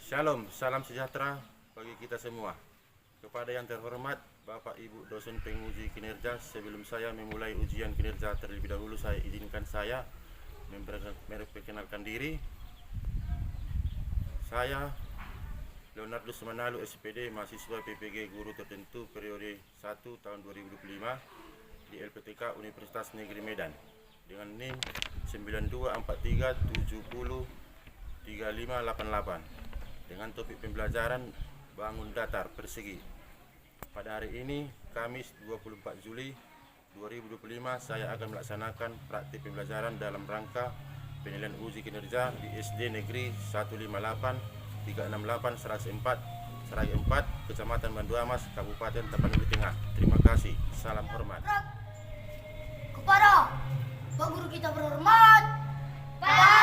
Shalom, salam sejahtera bagi kita semua. Kepada yang terhormat Bapak Ibu dosen penguji kinerja, sebelum saya memulai ujian kinerja terlebih dahulu saya izinkan saya memperkenalkan diri. Saya Leonardo Manalu SPD, mahasiswa PPG Guru Tertentu periode 1 tahun 2025 di LPTK Universitas Negeri Medan dengan NIM 9243703588 dengan topik pembelajaran bangun datar persegi. Pada hari ini, Kamis 24 Juli 2025, saya akan melaksanakan praktik pembelajaran dalam rangka penilaian uji kinerja di SD Negeri 158 368 Seragi 4, Kecamatan Bandu Amas, Kabupaten Tapanuli Tengah. Terima kasih. Salam hormat. Kepada Pak Guru kita berhormat, Pak.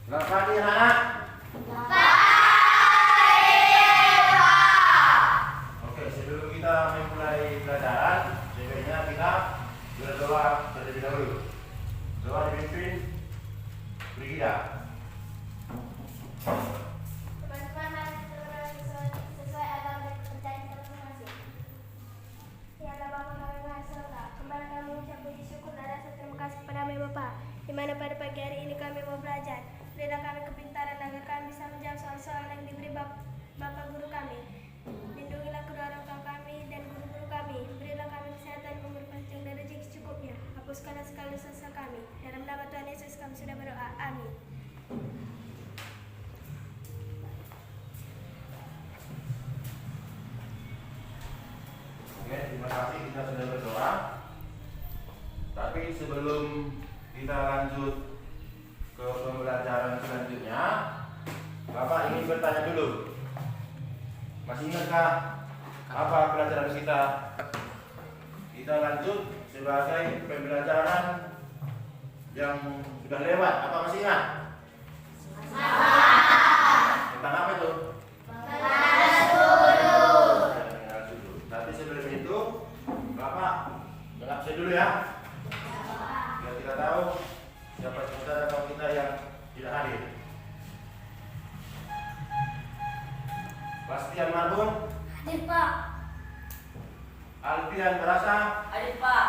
Selamat pagi anak. Oke, sebelum kita memulai pelajaran, sebaiknya kita berdoa terlebih dahulu. Doa dipimpin Brigida. Teman-teman, sesuai agama dan kepercayaan kita masing-masing. Ya Allah Bapa kami Maha Esa, kembali kami mengucap puji syukur dan rasa terima kasih kepada-Mu ya Bapa, di mana pada pagi hari ini kami mau belajar. Berilah kami kepintaran agar kami bisa menjawab soal-soal yang diberi Bapak Guru kami. Lindungilah kedua orang tua kami dan guru-guru kami. Berilah kami kesehatan, umur panjang dan rezeki secukupnya. Hapuskanlah segala dosa kami. Dalam nama Tuhan Yesus kami sudah berdoa. Amin. Oke, terima kasih kita sudah berdoa. Tapi sebelum kita lanjut ke pembelajaran selanjutnya, Bapak ingin bertanya dulu. Masih ingatkah apa pelajaran kita? Kita lanjut sebagai pembelajaran yang sudah lewat. Apa masih ingat? Tentang apa itu? Mengenal sudut. Tapi sebelum itu, Bapak dengar saya dulu ya. Biar kita tahu siapa saudara kaum kita yang tidak hadir. Bastian Marbun, Hadir Pak. Alfian Berasa, Hadir Pak.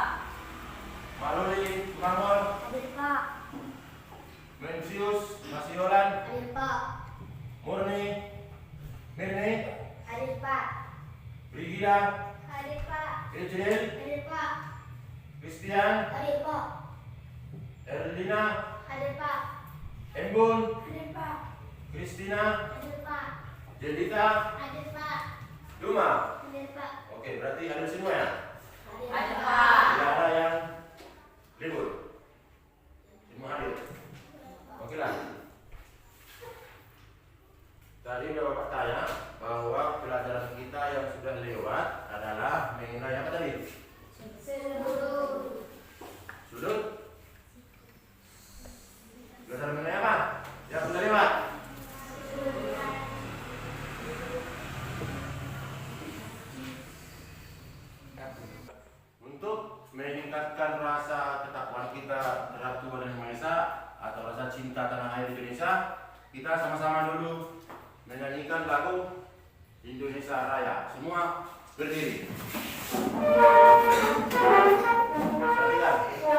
Maluli Mangol, Hadir Pak. Mencius Masiolan, Hadir Pak. Murni Mirni, Hadir Pak. Brigida, Hadir Pak. Ejril, Hadir Pak. Christian, Hadir Pak. Erlina, Hadir Pak. Embun, Hadir Pak. Christina, Hadir Pak. Jelita, Hadir Pak. Luma. Hadir Pak. Oke, berarti hadir semua ya? Hadir Pak. Tidak ada yang libur. Semua hadir. Oke lah. Tadi udah Bapak tanya bahwa pelajaran kita yang sudah lewat adalah mengenai apa tadi? Sudut. Belajar mengenai apa? Yang sudah lewat. Untuk meningkatkan rasa ketakwaan kita terhadap Tuhan Yang Maha Esa atau rasa cinta tanah air Indonesia, kita sama-sama dulu menyanyikan lagu Indonesia Raya. Semua berdiri. Perhatikan. Indonesia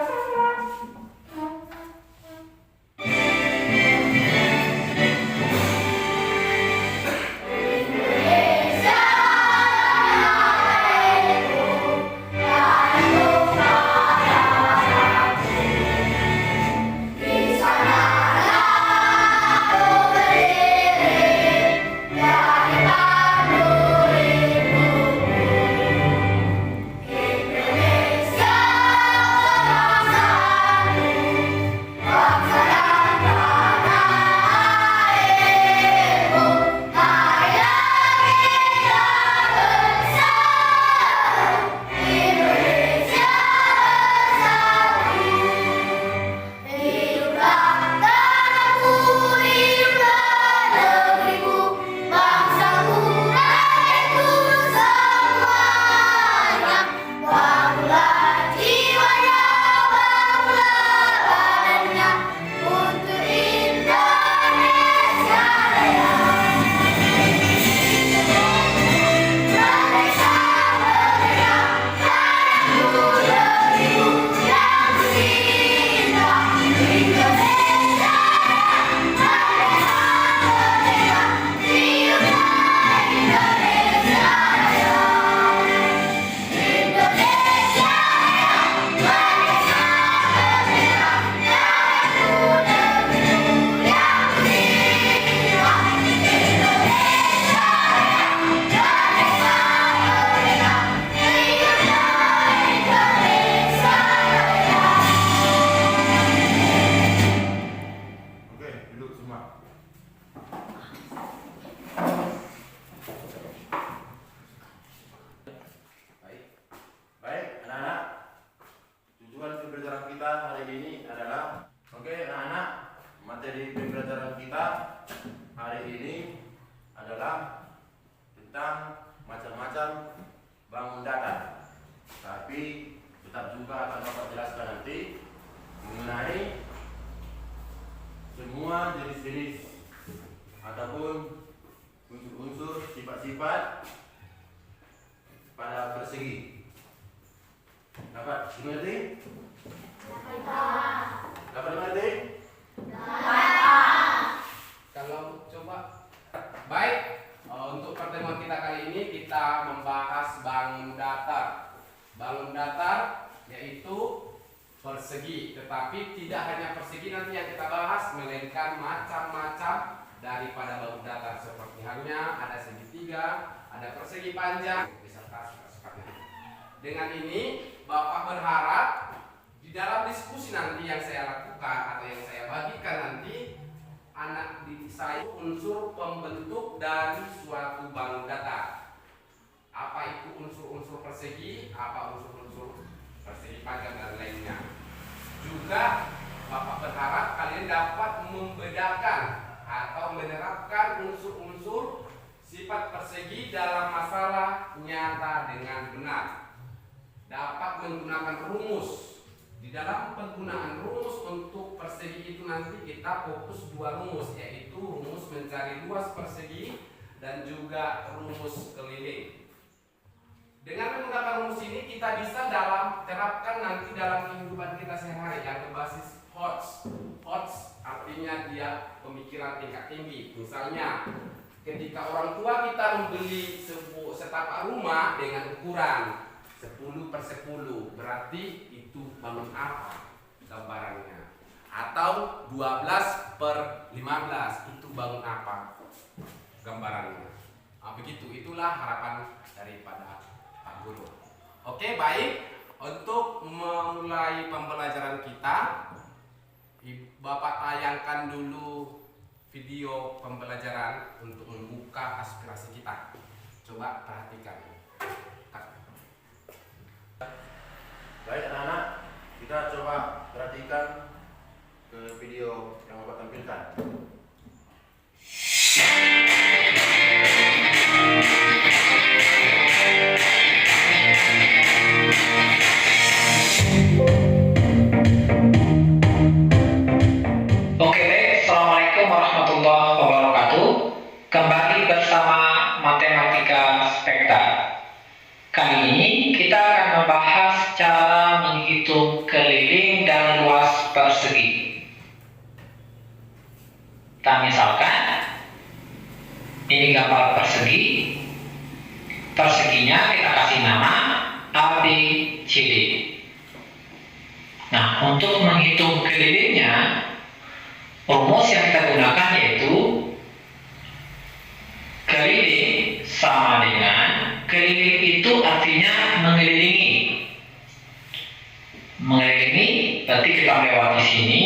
macam-macam bangun datar. Tapi tetap juga akan Bapak jelaskan nanti mengenai semua jenis-jenis ataupun unsur-unsur sifat-sifat pada persegi. Dapat dimengerti? Dapat dimengerti? Kalau coba baik, untuk pertemuan kita kali ini kita membahas bangun datar. Bangun datar yaitu persegi, tetapi tidak hanya persegi nanti yang kita bahas, melainkan macam-macam daripada bangun datar, seperti halnya ada segitiga, ada persegi panjang, beserta sifat-sifatnya. Dengan ini Bapak berharap di dalam diskusi nanti yang saya lakukan atau yang saya bagikan nanti, anak didik saya unsur pembentuk dari suatu bangun datar. Apa itu unsur-unsur persegi, apa unsur-unsur persegi panjang dan lainnya. Juga Bapak berharap kalian dapat membedakan atau menerapkan unsur-unsur sifat persegi dalam masalah nyata dengan benar. Dapat menggunakan rumus. Di dalam penggunaan rumus untuk persegi itu nanti kita fokus dua rumus, yaitu rumus mencari luas persegi dan juga rumus keliling. Dengan menggunakan rumus ini kita bisa terapkan nanti dalam kehidupan kita sehari-hari yang berbasis HOTS. HOTS artinya dia pemikiran tingkat tinggi. Misalnya ketika orang tua kita membeli setapak rumah dengan ukuran 10/10, berarti itu bangun apa gambarannya, atau 12/15 itu bangun apa gambarannya. Begitu, itulah harapan daripada Pak Guru. Oke, baik. Untuk memulai pembelajaran kita, Bapak tayangkan dulu video pembelajaran untuk membuka aspirasi kita. Coba perhatikan. Baik anak-anak, kita coba perhatikan ke video yang Bapak tampilkan. Oke, baik. Assalamualaikum warahmatullahi wabarakatuh. Kembali bersama Matematika Spekta. Kali ini kita akan membahas cara menghitung keliling dan luas persegi. Kita misalkan ini gambar persegi. Perseginya kita kasih nama A, B, C, D. Nah, untuk menghitung kelilingnya, rumus yang kita gunakan yaitu keliling sama dengan, keliling itu artinya mengelilingi. Mengelilingi berarti kita lewati sini,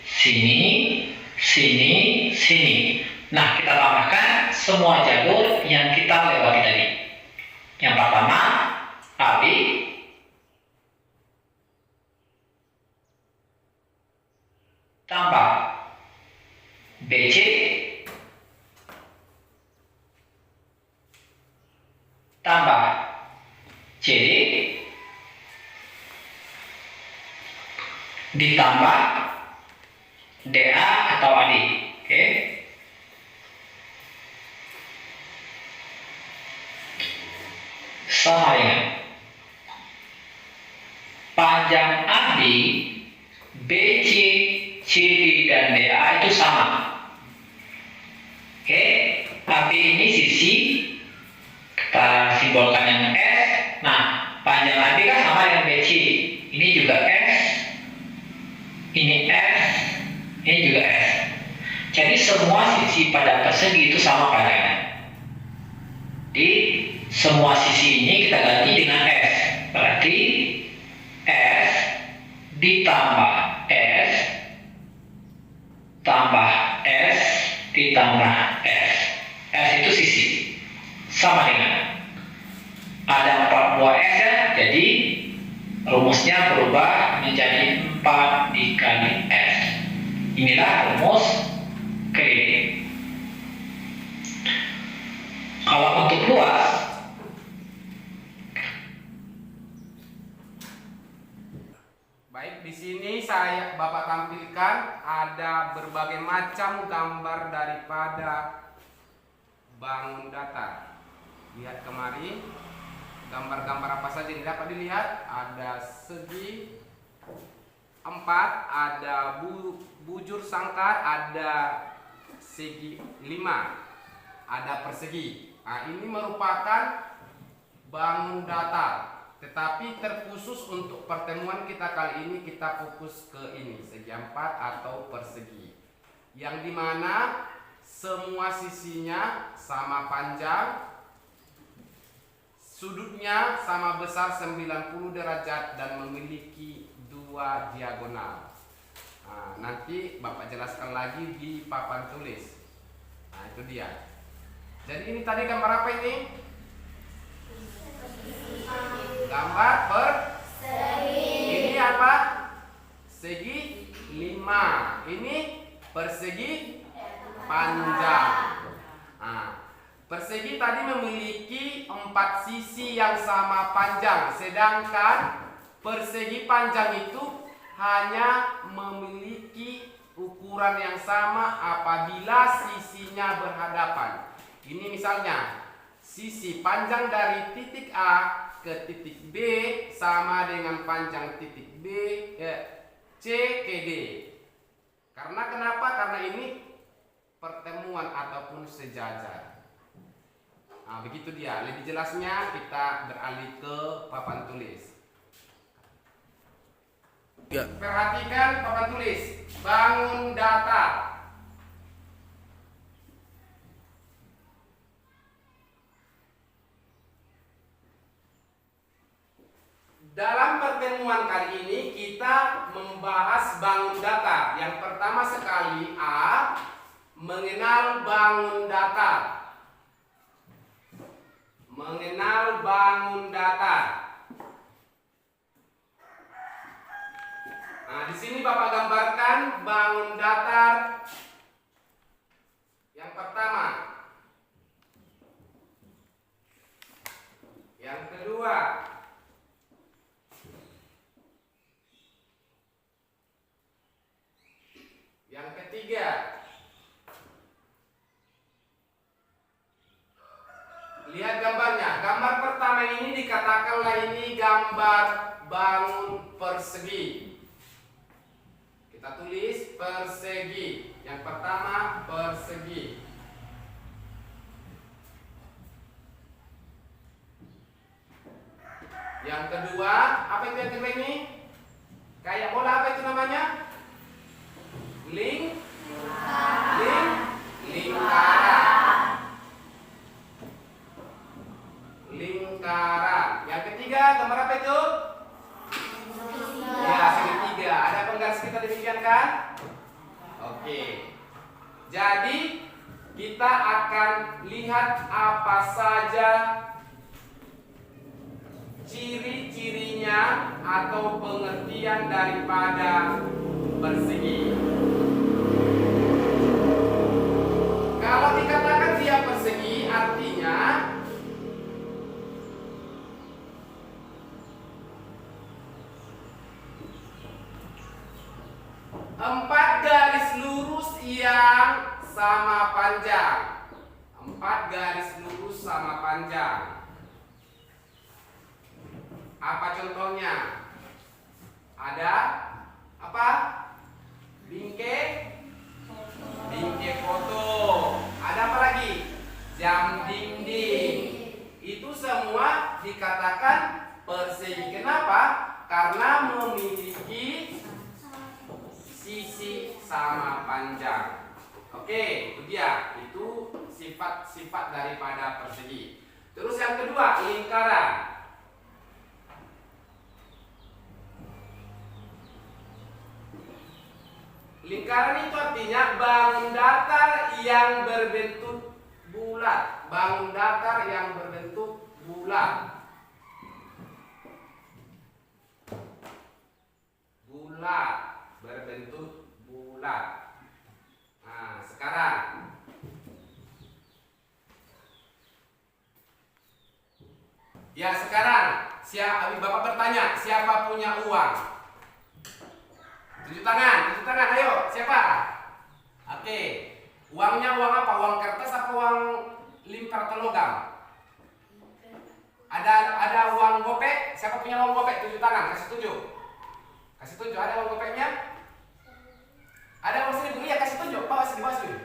sini, sini, sini. Nah, kita tambahkan semua jalur yang kita lewati tadi. Yang pertama AB, tambah BC, tambah CD, ditambah DA atau AD. Oke. Sama dengan panjang AB, BC, CD dan DA itu sama. Oke, AB ini sisi, kita simbolkan yang S. Nah, panjang AB kan sama dengan BC. Ini juga S, ini S, ini juga S. Jadi semua sisi pada persegi itu sama panjangnya. Di semua sisi ini kita ganti dengan S. Berarti S ditambah S tambah S ditambah S. S itu sisi. Sama dengan ada 4 buah S ya. Jadi rumusnya berubah menjadi 4 dikali S. Inilah rumus keliling. Kalau untuk luas. Baik, di sini Bapak tampilkan ada berbagai macam gambar daripada bangun datar. Lihat kemari, gambar-gambar apa saja yang dapat dilihat. Ada segi 4, ada bujur sangkar, ada segi 5, ada persegi. Nah, ini merupakan bangun datar, tetapi terkhusus untuk pertemuan kita kali ini kita fokus ke ini, segi 4 atau persegi, yang dimana semua sisinya sama panjang, sudutnya sama besar 90 derajat dan memiliki 2 diagonal. Nah, nanti Bapak jelaskan lagi di papan tulis. Nah, itu dia. Jadi ini tadi gambar apa ini? Gambar persegi. Ini apa? Segi 5. Ini persegi panjang. Nah, persegi tadi memiliki 4 sisi yang sama panjang, sedangkan persegi panjang itu hanya memiliki ukuran yang sama apabila sisinya berhadapan. Ini misalnya sisi panjang dari titik A ke titik B sama dengan panjang titik C ke D. Karena kenapa? Karena ini pertemuan ataupun sejajar. Nah, begitu dia. Lebih jelasnya kita beralih ke papan tulis. Ya. Perhatikan papan tulis. Bangun datar. Dalam pertemuan kali ini kita membahas bangun datar. Yang pertama sekali A, mengenal bangun datar. Mengenal bangun datar. Nah, di sini Bapak gambarkan bangun datar yang pertama. Yang kedua. Yang ketiga. Lihat gambarnya. Gambar pertama ini dikatakanlah ini gambar bangun persegi. Kita tulis persegi. Yang pertama persegi. Yang kedua, apa itu yang kedua ini? Kayak bola, apa itu namanya? Lingkaran. Yang ketiga, gambar apa itu? Ya, segitiga. Ada penggaris kita demikian kan? Oke. Jadi kita akan lihat apa saja ciri-cirinya atau pengertian daripada persegi. Kalau dikatakan dia persegi, artinya empat garis lurus yang sama panjang. 4 garis lurus sama panjang. Apa contohnya? Ada apa? Bingkai foto. Ada apa lagi? Jam dinding. Itu semua dikatakan persegi. Kenapa? Karena memiliki sisi sama panjang. Oke, itu dia. Itu sifat-sifat daripada persegi. Terus yang kedua, lingkaran. Lingkaran itu artinya bangun datar yang berbentuk bulat. Bangun datar yang berbentuk bulat. Bulat, berbentuk bulat. Nah, sekarang Ya, sekarang Bapak bertanya, siapa punya uang? Tunjuk tangan, ayo, siapa? Oke, uangnya uang apa? Uang kertas apa uang limper atau logam? Ada uang gopek? Siapa punya uang gopek? Tunjuk tangan, kasih tunjuk, ada uang gopeknya? Ada uang seribu? Iya, kasih tunjuk, bawa sini.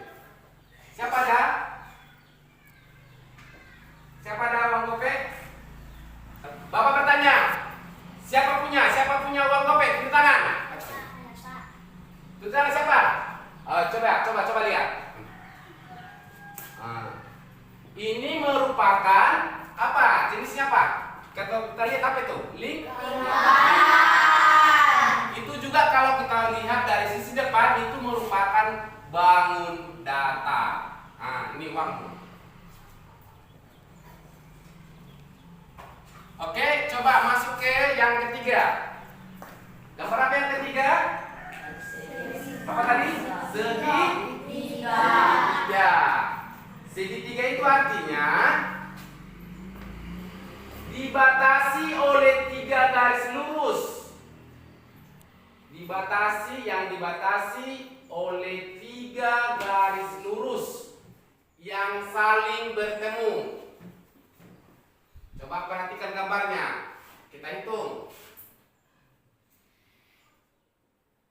Siapa ada? Siapa ada uang gopek? Bapak bertanya, siapa punya uang gopek? Tunjuk tangan. Tunjuk tangan siapa? Coba lihat. Ini merupakan apa? Jenisnya apa? Kita lihat apa itu? Itu juga kalau kita lihat dari sisi depan itu merupakan bangun datar. Ini uangmu. Oke, coba masuk ke yang ketiga. Gambar apa yang ketiga? Apa tadi? Segitiga. Segitiga itu artinya dibatasi oleh 3 garis lurus. Dibatasi oleh 3 garis lurus yang saling bertemu. Coba perhatikan gambarnya. Kita hitung.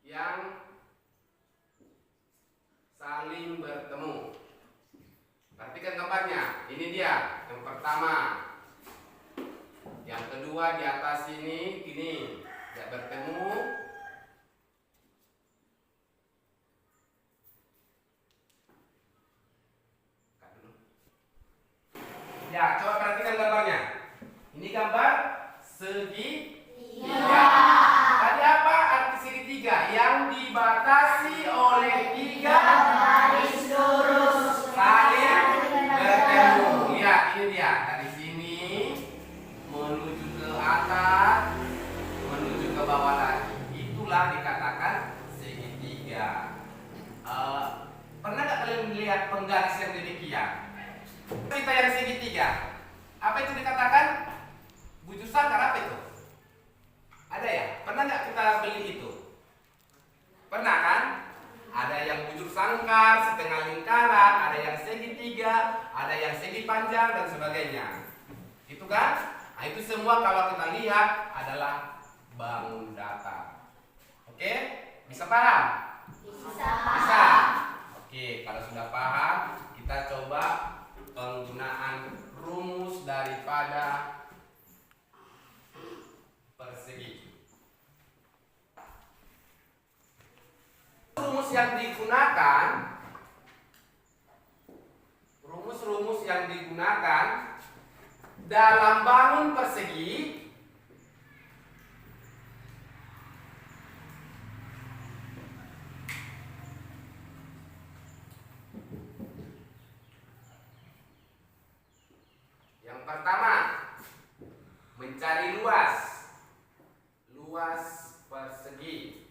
Yang saling bertemu. Perhatikan gambarnya. Ini dia. Yang pertama. Yang kedua di atas ini, tidak bertemu. Ya, coba perhatikan gambarnya. Ini gambar segitiga. Tadi apa arti segitiga? Yang dibatasi oleh 3 garis lurus saling bertemu. Lihat, ini dia. Dari sini menuju ke atas, menuju ke bawah lagi. Itulah dikatakan segitiga. Pernah nggak kalian melihat penggaris yang demikian? Kita yang segitiga. Apa itu dikatakan? Bujur sangkar apa itu? Ada ya? Pernah nggak kita beli itu? Pernah kan? Ada yang bujur sangkar, setengah lingkaran, ada yang segitiga, ada yang segi panjang dan sebagainya. Itu kan? Nah, itu semua kalau kita lihat adalah bangun datar. Oke? Bisa paham? Bisa. Oke, kalau sudah paham, kita coba penggunaan rumus daripada persegi. Rumus yang digunakan dalam bangun persegi yang pertama, mencari luas persegi.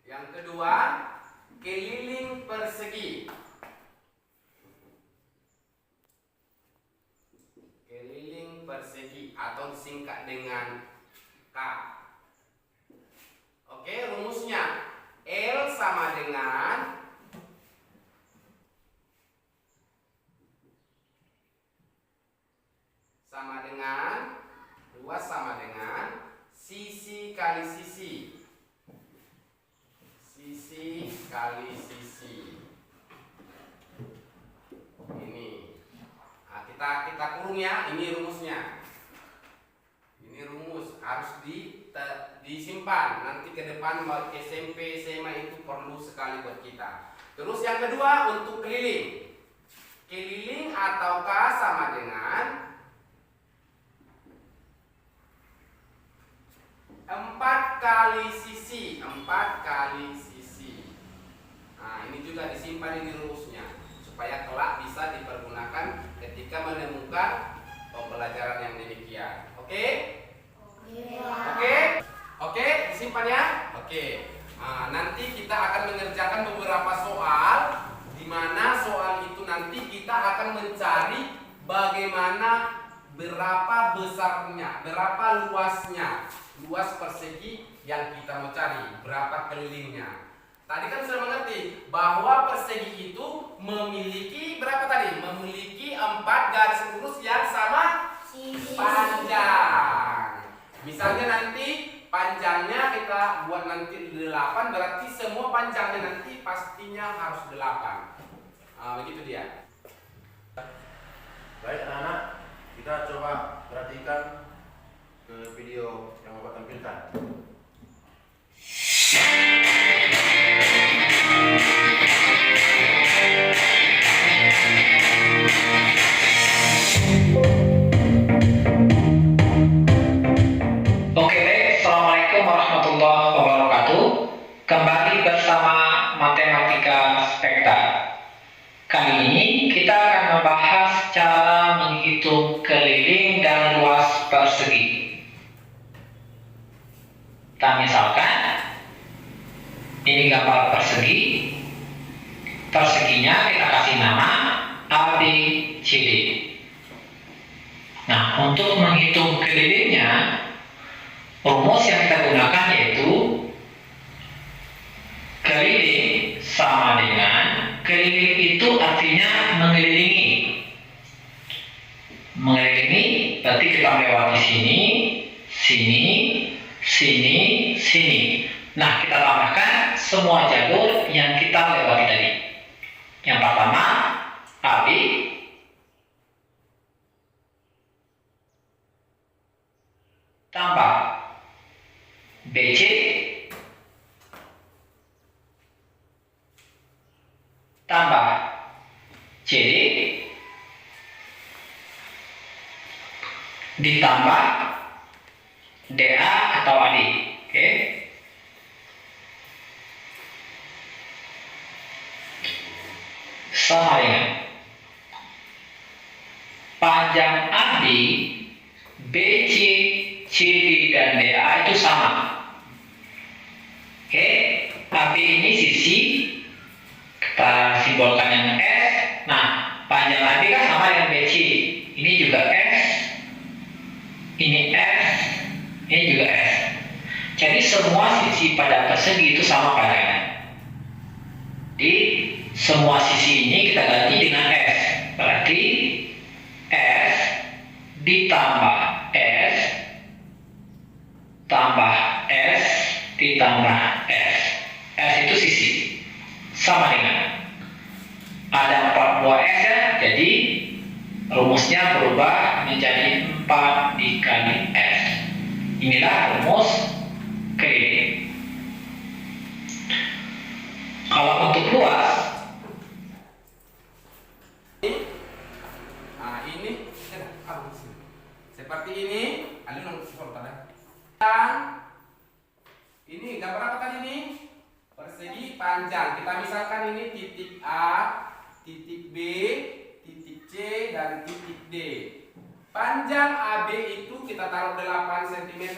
Yang kedua, keliling persegi. Keliling persegi atau disingkat dengan K. Oke, rumusnya L sama dengan luas sama dengan sisi kali sisi. Sisi kali sisi. Ini. Nah, kita kurung ya, ini rumusnya. Ini rumus harus disimpan. Nanti ke depan SMP, SMA itu perlu sekali buat kita. Terus yang kedua untuk keliling. Keliling atau K sama dengan 4 kali sisi. 4 kali sisi. Nah, ini juga disimpan ini rumusnya supaya kelak bisa dipergunakan ketika menemukan pembelajaran yang demikian. Oke? Oke, disimpan ya. Oke. nanti kita akan mengerjakan beberapa soal, di mana soal itu nanti kita akan mencari bagaimana berapa besarnya, berapa luasnya, luas persegi yang kita mau cari, berapa kelilingnya. Tadi kan sudah mengerti bahwa persegi itu memiliki berapa tadi? Memiliki 4 garis lurus yang sama panjang. Misalnya nanti panjangnya kita buat nanti 8, berarti semua panjangnya nanti pastinya harus 8. Begitu dia. Baik anak-anak, kita coba perhatikan ke video yang Bapak tampilkan. Oke, baik. Assalamualaikum warahmatullahi wabarakatuh. Kembali bersama Matematika Spekta. Kali ini kita akan membahas cara menghitung keliling dan luas persegi. Kita misalkan ini gambar persegi. Perseginya kita kasih nama A, B, C, D. Nah, untuk menghitung kelilingnya, rumus yang kita gunakan yaitu keliling sama dengan keliling itu artinya mengelilingi. Mengelilingi berarti kita melewati sini, sini, sini, sini. Nah, kita tambahkan semua jalur yang kita lewati tadi. Yang pertama AB, tambah BC, tambah CD, ditambah DA atau AD. Oke. Sama dengan panjang AB, BC, CD dan DA itu sama. Oke, AB ini sisi, kita simbolkan yang S. Nah, panjang AB kan sama dengan BC. Ini juga S, ini S, ini juga S. Jadi semua sisi pada persegi itu sama panjangnya. Di semua sisi ini kita ganti dengan S. Berarti S ditambah S tambah S ditambah S. S itu sisi. Sama dengan ada 4 buah S ya. Jadi rumusnya berubah menjadi 4 dikali S. Inilah rumus keliling. Kalau untuk luas, ini seperti ini. Ini gambar apa tadi ini? Persegi panjang. Kita misalkan ini titik A, titik B, titik C, dan titik D. Panjang AB itu kita taruh 8 cm.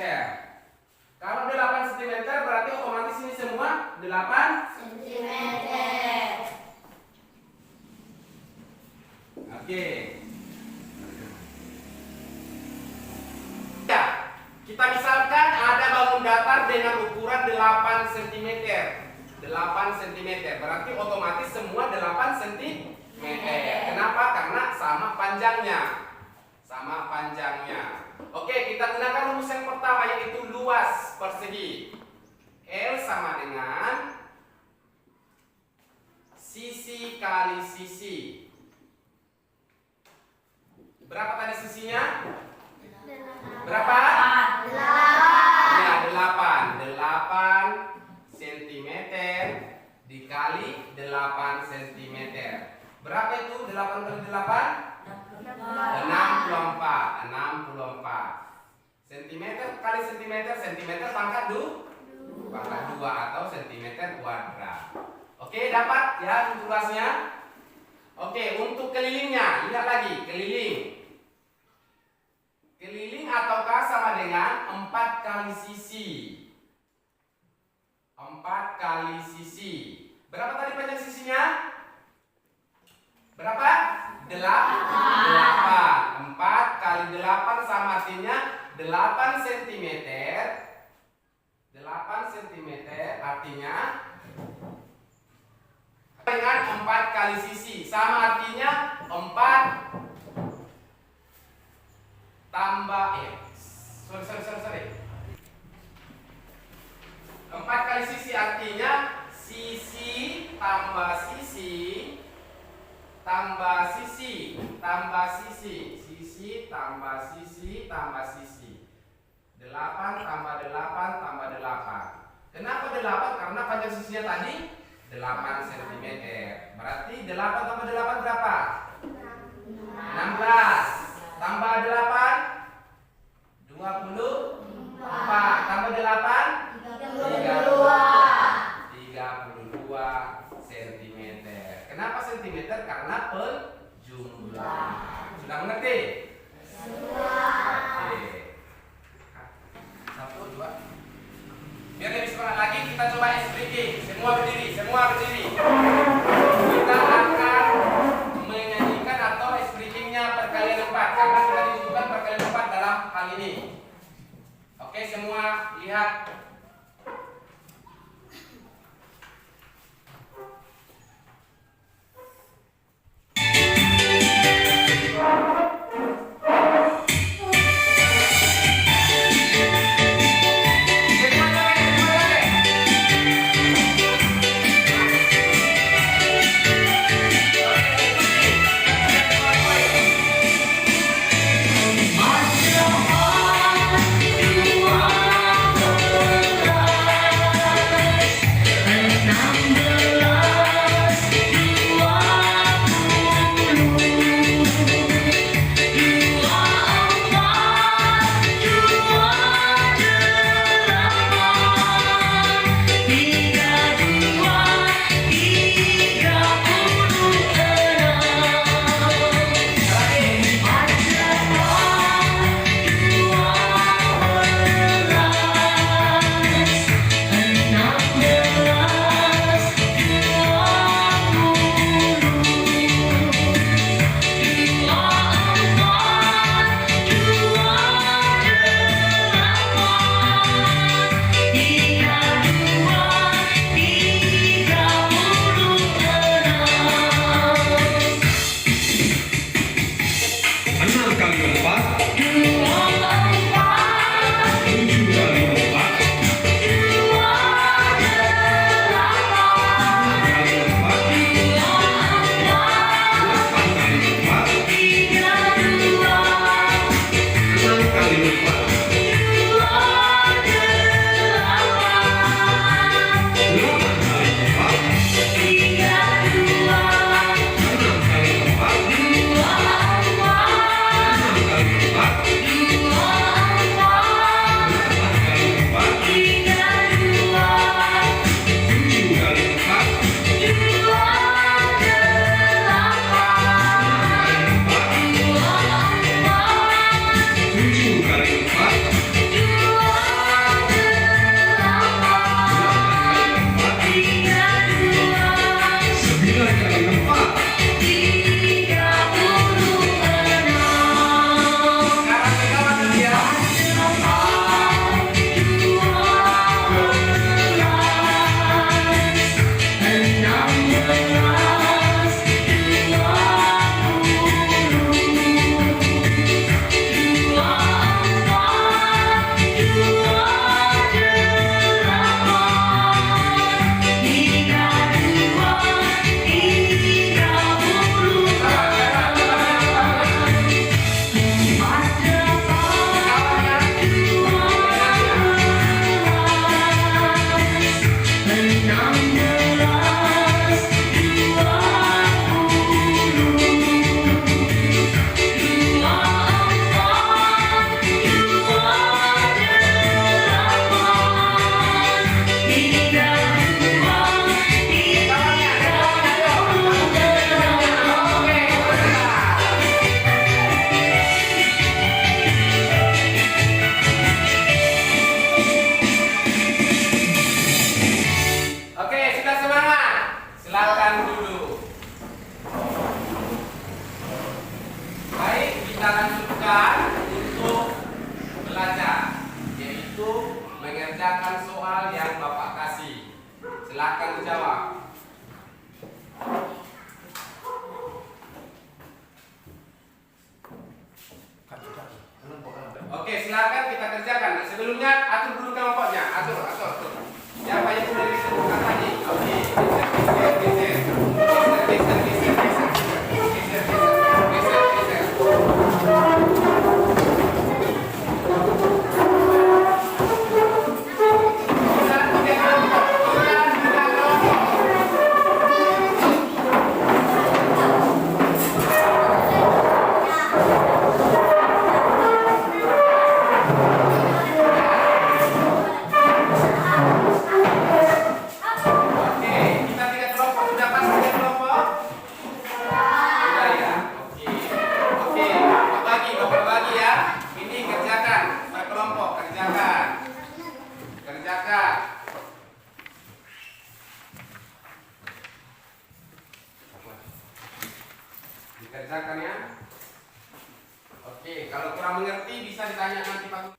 Kalau 8 cm berarti otomatis ini semua 8 cm. Oke. Ya, kita misalkan ada bangun datar dengan ukuran 8 cm. 8 cm berarti otomatis semua 8 cm. Kenapa? Karena sama panjangnya. Sama panjangnya. Oke, kita gunakan rumus yang pertama yaitu luas persegi. L sama dengan sisi kali sisi. Berapa tadi sisinya? Berapa? 8. Ya, 8 cm dikali 8 cm. Berapa itu 8 kali 8? 64 cm kali cm, cm pangkat 2 atau cm kuadrat. Oke, dapat ya untuk luasnya. Oke, untuk kelilingnya, lihat lagi keliling. Keliling ataukah sama dengan 4 kali sisi. 4 kali sisi. Berapa tadi panjang sisinya? Berapa? 8. 4 kali 8 sama artinya 8 cm. 8 cm artinya dengan 4 kali sisi sama artinya 4 tambah sorry. 4 kali sisi artinya sisi tambah sisi tambah sisi tambah sisi, sisi tambah sisi tambah sisi. 8 tambah 8 tambah 8. Kenapa 8? Karena panjang sisinya tadi 8 cm. Berarti 8 tambah 8 berapa? 16. Tambah 8 24. Tambah 8 32 cm. Kenapa cm? Karena penjumlah. Sudah mengerti? Oke. 1, 2. Biar lebih semangat lagi kita coba expliking. Semua berdiri. Kita akan menyanyikan atau explaining-nya perkalian 4 karena sudah ditunjukkan perkalian 4 dalam hal ini. Oke, semua lihat. Silakan dijawab. Oke, silakan kita kerjakan. Sebelumnya atur dulu kelompoknya. Atur. Siapa yang sudah disebutkan tadi? Oke, geser. Oke, kita tiga kelompok. Sudah pas tiga kelompok? Sudah ya? Oke, Bapak bagi ya. Ini kerjakan, per kelompok kerjakan. Dikerjakan ya. Oke, kalau kurang mengerti bisa ditanya nanti Pak.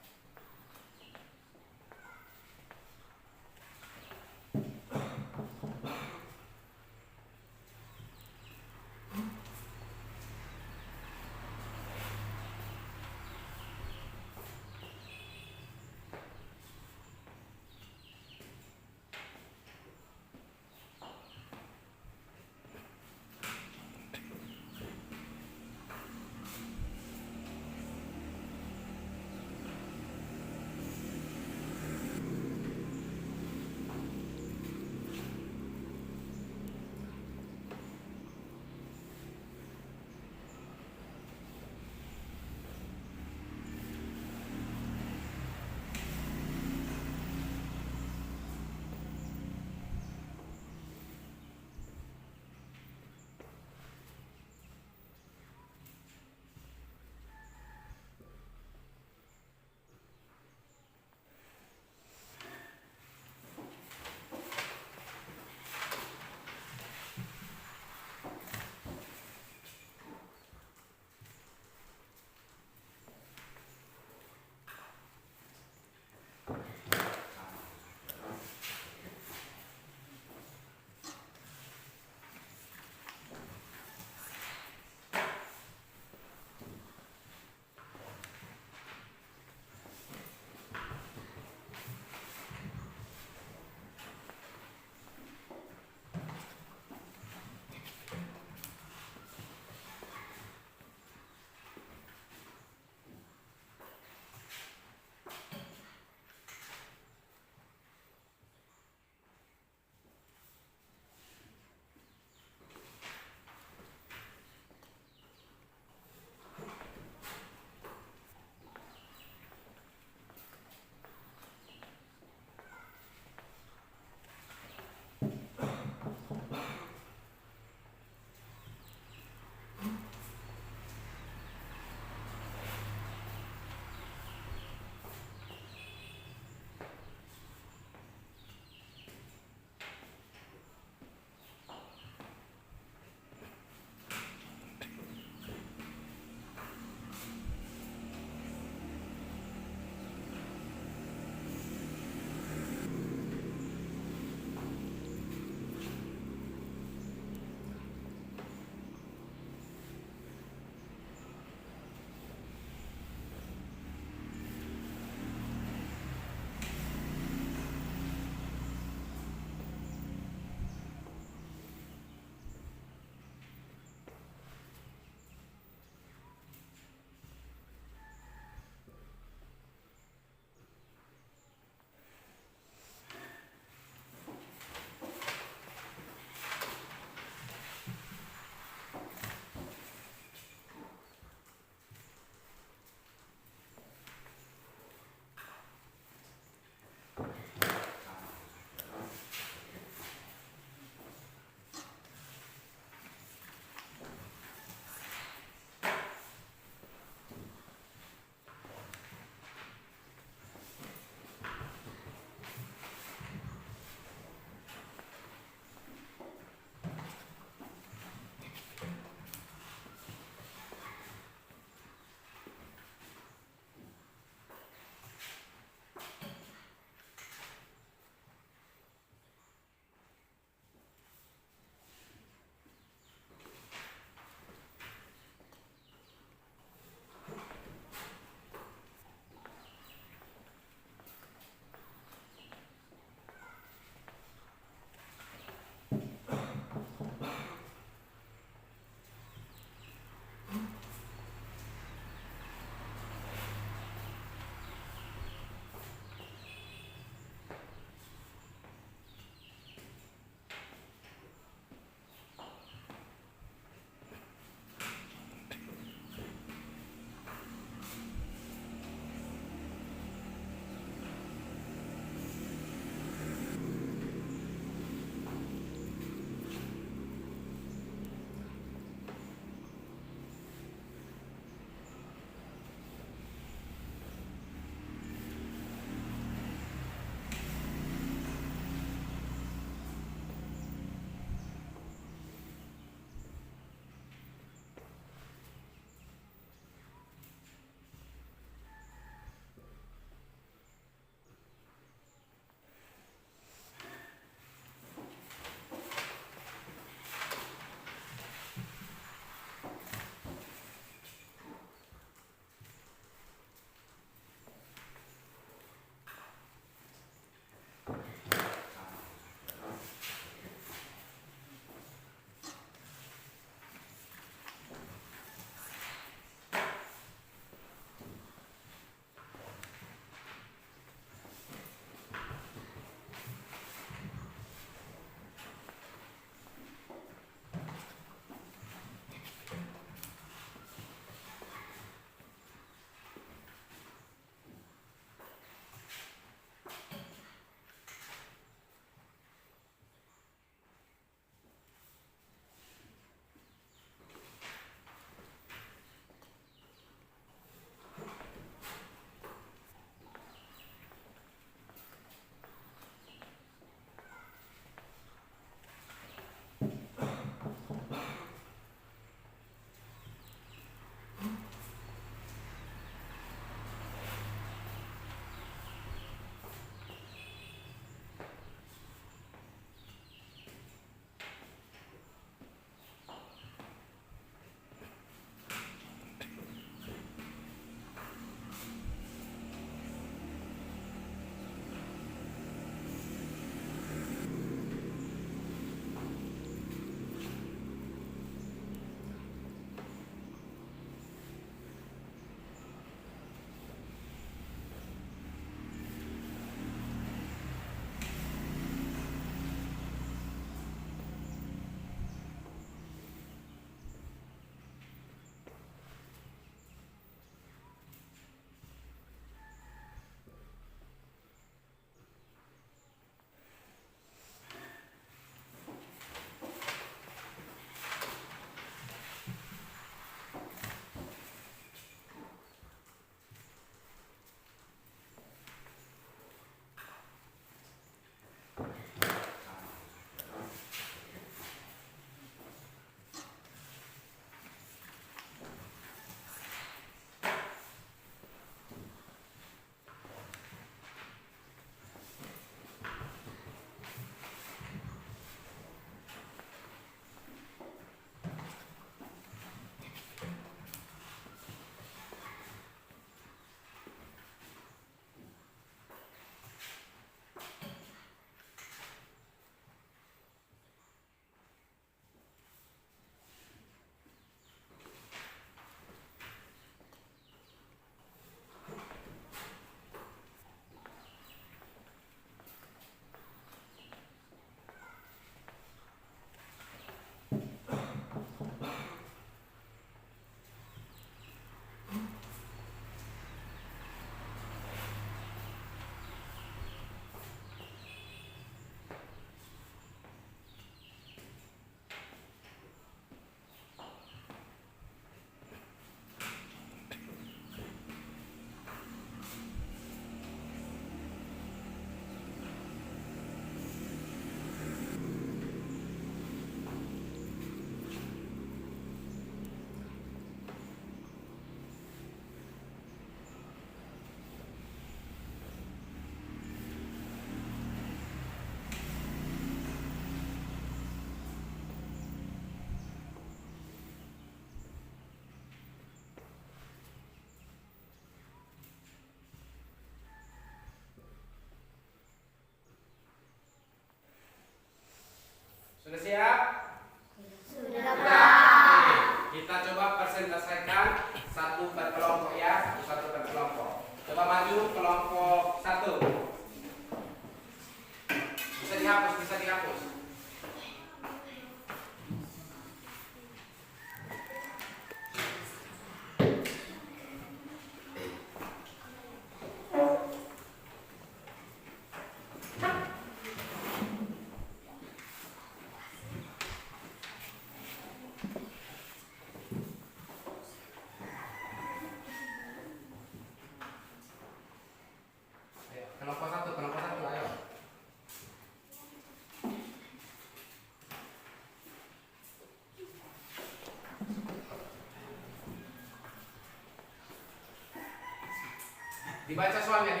Dibaca soalnya.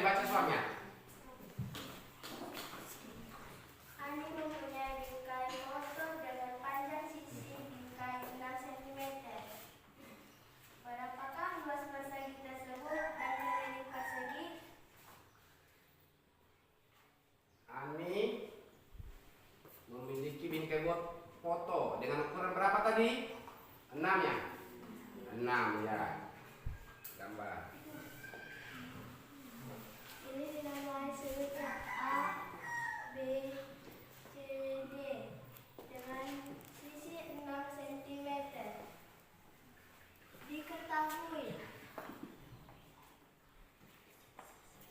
Ani mempunyai bingkai foto dengan panjang sisi bingkai 6 cm. Berapakah luas persegi tersebut dan keliling persegi? Ani memiliki bingkai foto dengan ukuran berapa tadi? 6 ya? 6 ya. Gambar. Ini dinamai sudut A, B, C, D dengan sisi 6 cm. Diketahui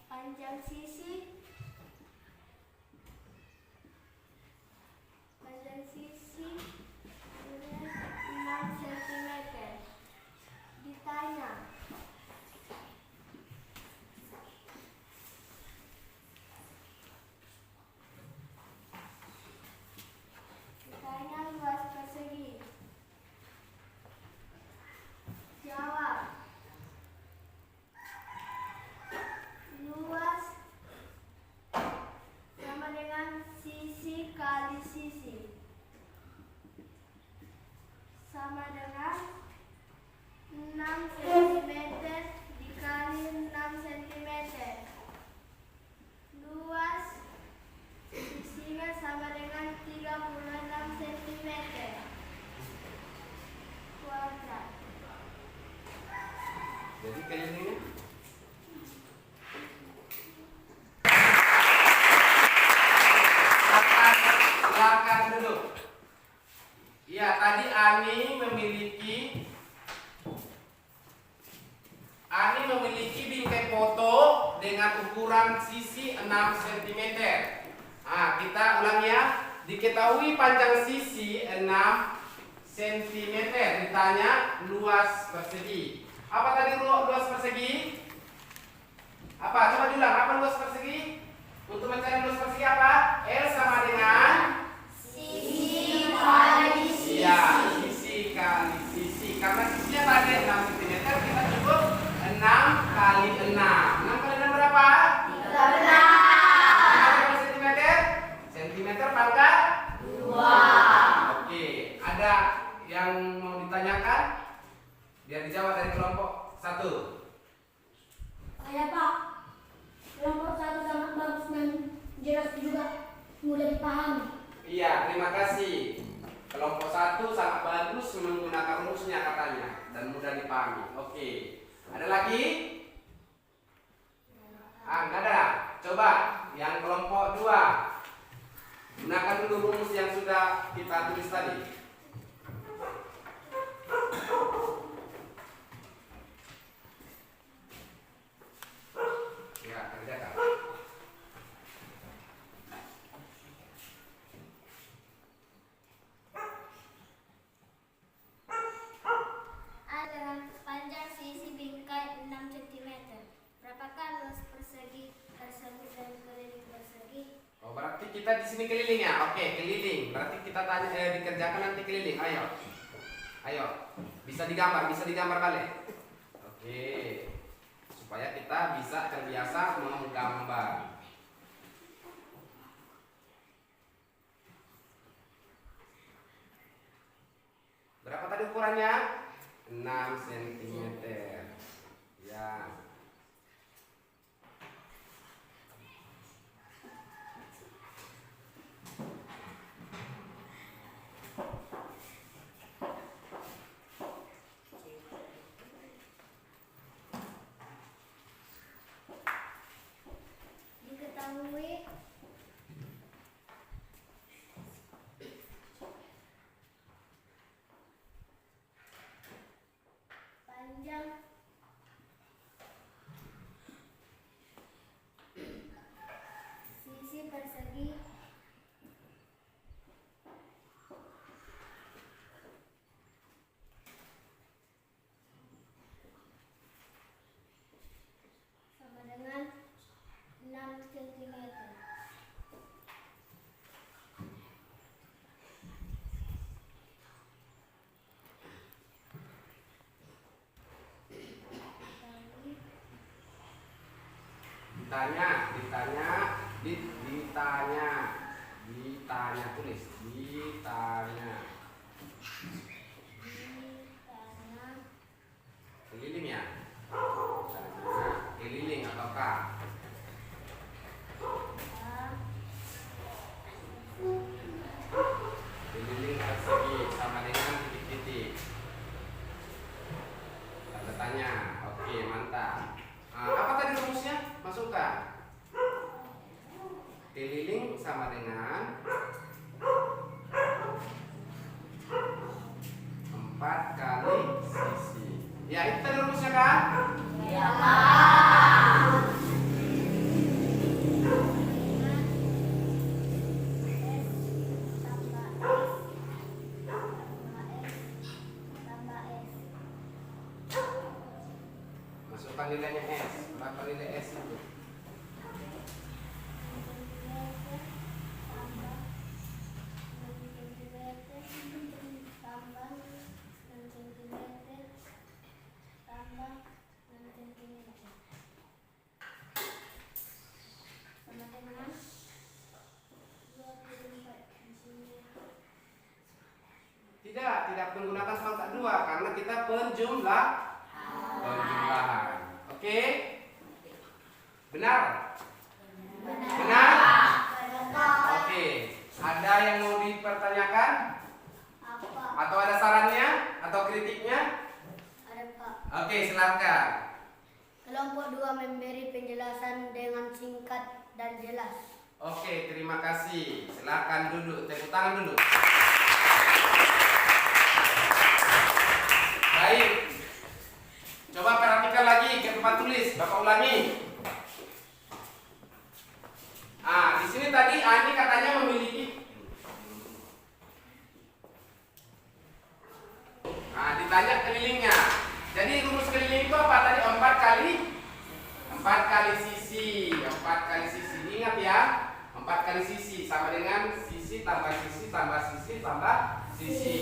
panjang sisi adalah 6 cm. Ditanya luas persegi. Jawab. Luas sama dengan sisi kali sisi. Sama dengan 6 cm dikali 6 cm. Luas sisinya sama dengan 36 cm kuadrat. Jadi kelilingnya silakan duduk. Ya, tadi Ani memiliki bingkai foto dengan ukuran sisi 6 cm. Nah, kita ulang ya. Diketahui panjang sisi 6 cm. Ditanya luas persegi. Apa tadi luas persegi? Apa? Coba diulang. Apa luas persegi? Untuk mencari luas persegi apa? L sama dengan Sisi kali sisi. ya, sisi kali sisi. Karena sisinya tadi 6 cm, kita cukup 6 kali 6. 6 kali 6 berapa? 13 centimeter? Centimeter pangkat 2. Oke, ada yang mau ditanyakan? Biar dijawab dari kelompok 1. Saya Pak, kelompok 1 sangat bagus dan jelas juga mudah dipahami. Iya, terima kasih. Kelompok 1 sangat bagus menggunakan rumusnya katanya dan mudah dipahami. Oke. Ada lagi? Enggak ada. Coba yang kelompok 2. Gunakan dulu rumus yang sudah kita tulis tadi. Ya, kerjakan. Ada panjang sisi bingkai 6 cm. Berapakah luas persegi tersebut dan keliling persegi? Oh, berarti kita di sini keliling ya? Oke, keliling. Berarti kita tanya dikerjakan nanti keliling. Ayo. Ayo. Bisa digambar balik. Oke. Supaya kita bisa terbiasa menggambar. Berapa tadi ukurannya? 6 cm. Ya. Diketahui panjang tulis ditanya. Keliling ya, keliling ataukah? Keliling persegi sama dengan titik-titik. Tanda tanya. Oke, mantap. Apa tadi rumusnya? Masukkan. Keliling sama dengan 4 kali sisi. Ya, itu tadi rumusnya kan? Iya, Pak. Masukkan nilainya S. Berapa nilai S itu? Tidak menggunakan pangkat 2 karena kita penjumlahan. Oke? Benar? Benar? Oke. Ada yang mau dipertanyakan? Atau ada sarannya? Atau kritiknya? Ada, Pak. Oke, silakan. Kelompok 2 memberi penjelasan dengan singkat dan jelas. Oke, terima kasih. Silakan duduk. Tepuk tangan dulu. Baik. Coba perhatikan lagi ke tempat tulis. Bapak ulangi. Di sini tadi ini katanya memiliki. Ditanya kelilingnya. Jadi rumus keliling itu apa tadi? 4 kali sisi. 4 kali sisi. Ingat ya. 4 kali sisi sama dengan sisi tambah sisi tambah sisi tambah sisi.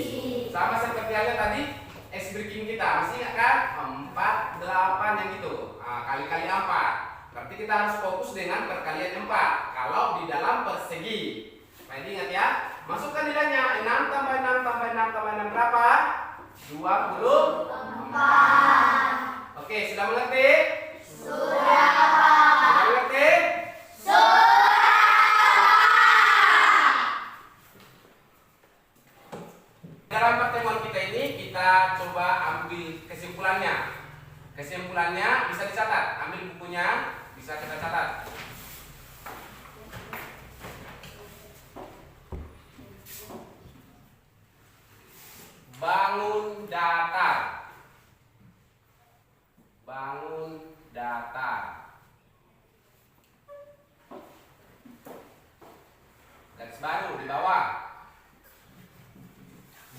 Sama seperti halnya tadi S breaking kita. Masih ingat kan? 4, 8 yang gitu. Kali-kali 4. Berarti kita harus fokus dengan perkalian 4 kalau di dalam persegi. Jadi ingat ya. Masukkan nilainya. 6 tambah 6 tambah 6 tambah 6 berapa? 24. Oke, sudah mengerti? Sudah, Pak. Sudah mengerti? Dalam pertemuan kita ini kita coba ambil kesimpulannya. Kesimpulannya bisa dicatat. Ambil bukunya, bisa kita catat. Bangun datar. Bangun datar. Garis baru di bawah.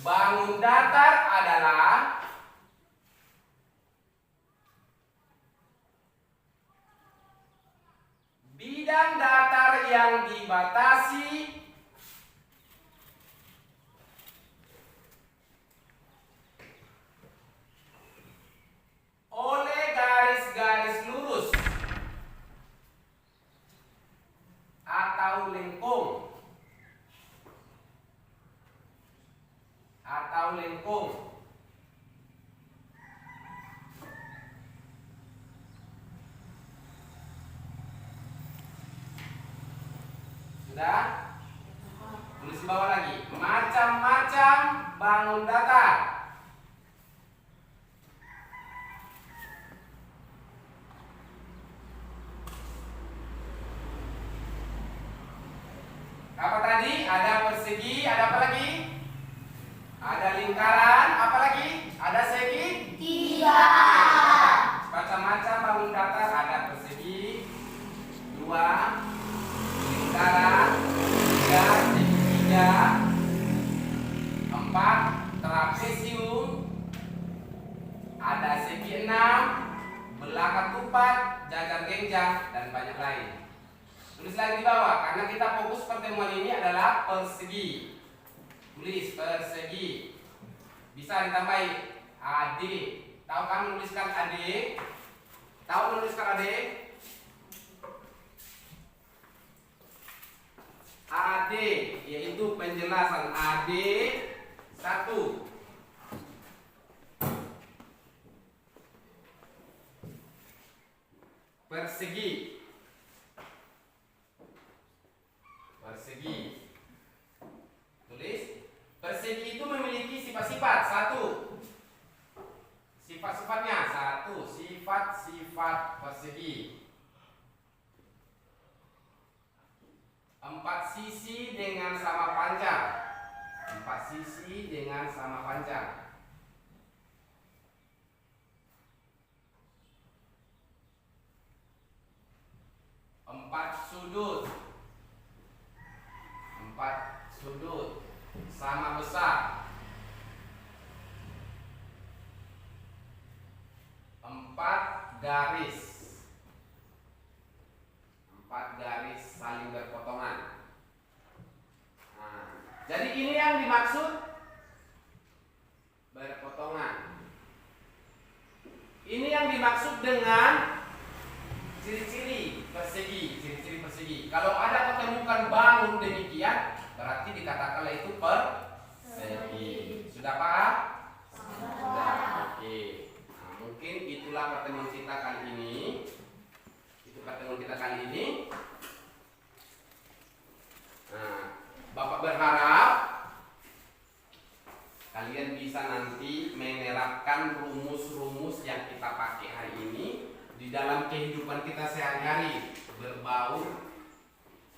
Bangun datar adalah bidang datar yang dibatasi oleh garis-garis lurus atau lengkung. Sudah? Tulis di bawah lagi. Macam-macam bangun datar. Apa tadi? Ada persegi, ada apa lagi? Ada lingkaran, apa lagi? Ada segi? 3. Macam-macam bangun datar, ada persegi, 2, lingkaran, 3, segitiga, 4, trapesium, ada segi 6, belakang kupat, jajar genjang, dan banyak lain. Tulis lagi di bawah, karena kita fokus pertemuan ini adalah persegi. Tulis persegi. Bisa ditambahi AD. Tahu kan menuliskan AD? Tahu menuliskan AD? AD, yaitu penjelasan AD 1. Persegi. Persegi. Tulis. Persegi itu memiliki sifat-sifat. 1. Sifat-sifatnya. 1. Sifat-sifat persegi. 4 sisi dengan sama panjang. 4 sisi dengan sama panjang. 4 sudut. 4 sudut sama besar. 4 garis. 4 garis saling berpotongan. Nah, jadi ini yang dimaksud berpotongan. Ini yang dimaksud dengan ciri-ciri persegi. Ciri-ciri persegi. Kalau ada ketemukan bangun demikian, berarti dikatakanlah itu persegi. Sudah paham? Sudah. Oke. Nah, mungkin itulah pertemuan kita kali ini. Pertemuan kita kali ini. Nah, Bapak berharap kalian bisa nanti menerapkan rumus-rumus yang kita pakai hari ini di dalam kehidupan kita sehari-hari, berbau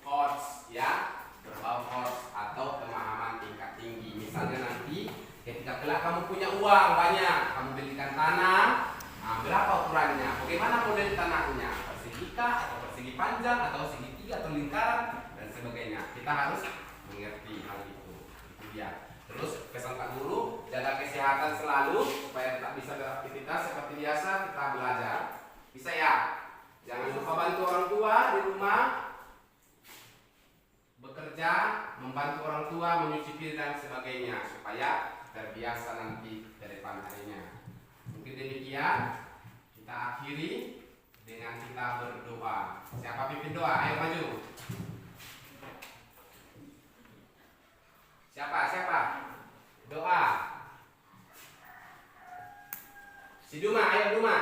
HOTS ya, berbau HOTS atau pemahaman tingkat tinggi. Misalnya nanti ketika kelak kamu punya uang banyak, kamu belikan tanah, nah, berapa ukurannya? Bagaimana model tanahnya? Atau persegi panjang atau segitiga atau lingkaran dan sebagainya. Kita harus mengerti hal itu. Itu dia. Terus pesan Pak Guru, jaga kesehatan selalu supaya tetap bisa beraktivitas seperti biasa kita belajar. Bisa ya? Jangan lupa bantu orang tua di rumah, bekerja, membantu orang tua, menyuci piring dan sebagainya supaya terbiasa nanti ke depan harinya. Mungkin demikian kita akhiri dengan kita berdoa. Siapa pimpin doa? Ayo maju. Siapa? Doa. Si Duma, ayo Duma.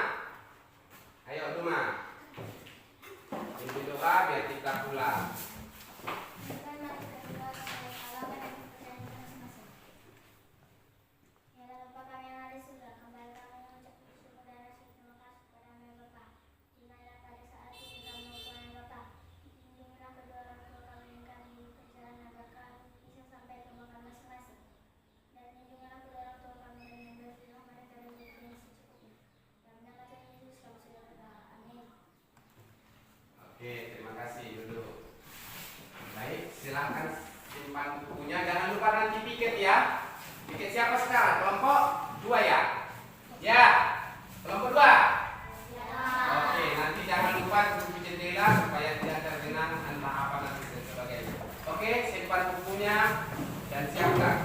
Ayo Duma. Pimpin doa biar kita pulang. Oke, terima kasih. Duduk. Baik, silakan simpan bukunya. Jangan lupa nanti piket ya. Piket siapa sekarang? Kelompok 2 ya? Ya. Kelompok 2? Ya. Oke, nanti jangan lupa tutup jendela supaya tidak tergenang entah apa nanti dan sebagainya. Oke, simpan bukunya dan siapkan.